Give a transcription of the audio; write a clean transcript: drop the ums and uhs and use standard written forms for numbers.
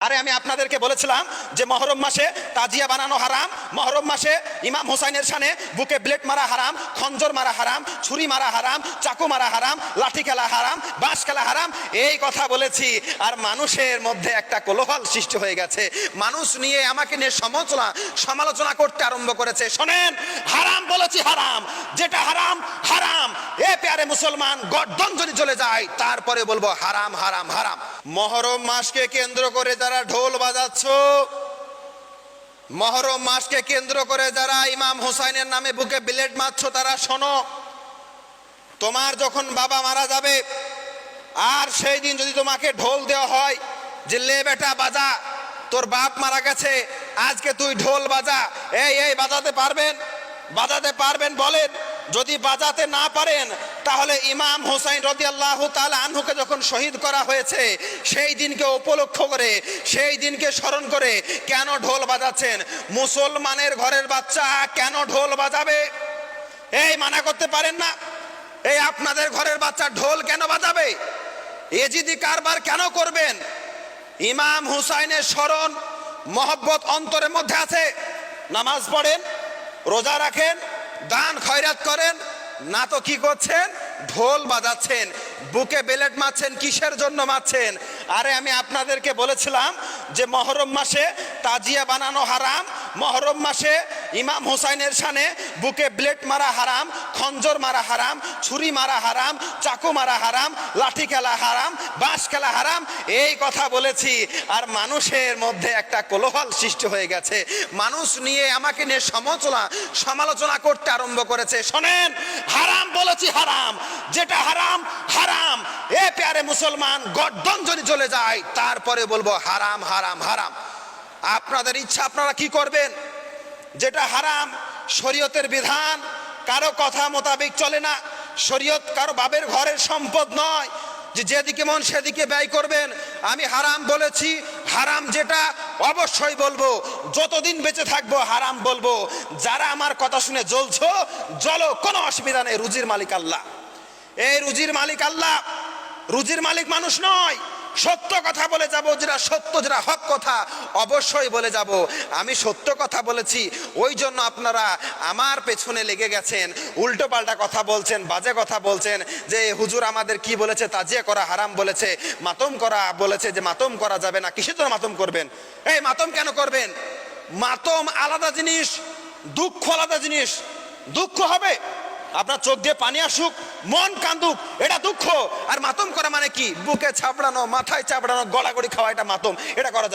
আরে আমি আপনাদেরকে বলেছিলাম যে মহরম মাসে তাজিয়া বানানো হারাম, মহরম মাসে ইমাম হোসাইনের শানে বুকে ব্লেড মারা হারাম, খঞ্জর মারা হারাম, ছুরি মারা হারাম, চাকু মারা হারাম, লাঠি খেলা হারাম, বাঁশ খেলা হারাম, এই কথা বলেছি। আর মানুষের মধ্যে একটা কোলাহল সৃষ্টি হয়ে গেছে। মানুষ নিয়ে আমাকে নিয়ে সমালোচনা করতে আরম্ভ করেছে। শোনেন, হারাম বলেছি হারাম, যেটা হারাম হারাম। এ প্যারে মুসলমান, গর্দন যদি চলে যায় তারপরে বলবো হারাম হারাম হারাম। মহরম মাসকে কেন্দ্র করে যারা ঢোল বাজাচ্ছ, মহরম মাসকে কেন্দ্র করে যারা ইমাম হোসাইনের নামে বুকে ব্লেড মারছ, তারা শোনো, তোমার যখন বাবা মারা যাবে আর সেই দিন যদি তোমাকে ঢোল দেওয়া হয় যে লে বেটা বাজা, তোর বাপ মারা গেছে, আজকে তুই ঢোল বাজা, এই বাজাতে পারবেন? বাজাতে পারবেন বলেন? যদি বাজাতে না পারেন তাহলে ইমাম হোসাইন রাদিয়াল্লাহু তাআলা আনহুকে যখন শহীদ করা হয়েছে সেই দিনকে উপলক্ষ করে, সেই দিনকে স্মরণ করে কেন ঢোল বাজাচ্ছেন? মুসলমানের ঘরের বাচ্চা কেন ঢোল বাজাবে? এই মানা করতে পারেন না? এই আপনাদের ঘরের বাচ্চা ঢোল কেন বাজাবে? এজিদি কারবার কেন করবেন? ইমাম হুসাইনের স্মরণ মহব্বত অন্তরের মধ্যে আছে, নামাজ পড়েন, রোজা রাখেন, দান খয়রাত করেন, না তো কি করছেন? ঢোল বাজাচ্ছেন, বুকে বেলেট মারছেন। কিসের জন্য মারছেন? আরে আমি আপনাদেরকে বলেছিলাম যে মহরম মাসে তাজিয়া বানানো হারাম, মহরম মাসে ইমাম হোসাইনের শানে বুকে ব্লেড মারা হারাম, খঞ্জর মারা হারাম, ছুরি মারা হারাম, চাকু মারা হারাম, লাঠি খেলা হারাম, বাঁশ খেলা হারাম, এই কথা বলেছি। আর মানুষের মধ্যে একটা কোলাহল সৃষ্টি হয়ে গেছে। মানুষ নিয়ে আমাকে নিয়ে সমালোচনা করতে আরম্ভ করেছে। শোনেন, হারাম বলেছি হারাম, যেটা হারাম হারাম। এ প্যারে মুসলমান, গর্দন যদি চলে যায় তারপরে বলবো হারাম হারাম হারাম। আপনাদের ইচ্ছা, আপনারা কি করবেন? যেটা হারাম, শরীয়তের বিধান, কারো কথা মোতাবেক চলে না। শরীয়ত কারো বাবের ঘরের সম্পদ নয় যে যেদিকে মন সেদিকে ব্যয় করবেন। আমি হারাম বলেছি, হারাম যেটা অবশ্যই বলবো, যতদিন বেঁচে থাকবো হারাম বলবো। যারা আমার কথা শুনে জ্বলছো, জ্বলো, কোনো অসুবিধা নেই। রুজির মালিক আল্লাহ, এই রুজির মালিক আল্লাহ, রুজির মালিক মানুষ নয়। সত্য কথা বলে যাব, যেটা সত্য, যেটা হক কথা অবশ্যই বলে যাব। আমি সত্য কথা বলেছি, ওই জন্য আপনারা আমার পেছনে লেগে গেছেন, উল্টো পাল্টা কথা বলছেন, বাজে কথা বলছেন যে হুজুর আমাদের কি বলেছে, তাজিয়া করা হারাম বলেছে, মাতম করা বলেছে যে মাতম করা যাবে না। কিসের জন্য মাতম করবেন? এই মাতম কেন করবেন? মাতম আলাদা জিনিস, দুঃখ আলাদা জিনিস। দুঃখ হবে, আপনার চোখ দিয়ে পানি আসুক, মন কান্দুক, এটা দুঃখ। আর মাতম করা মানে কি? বুকে চাপড়ানো, মাথায় চাপড়ানো, গলাগড়ি খাওয়া, এটা মাতম। এটা করা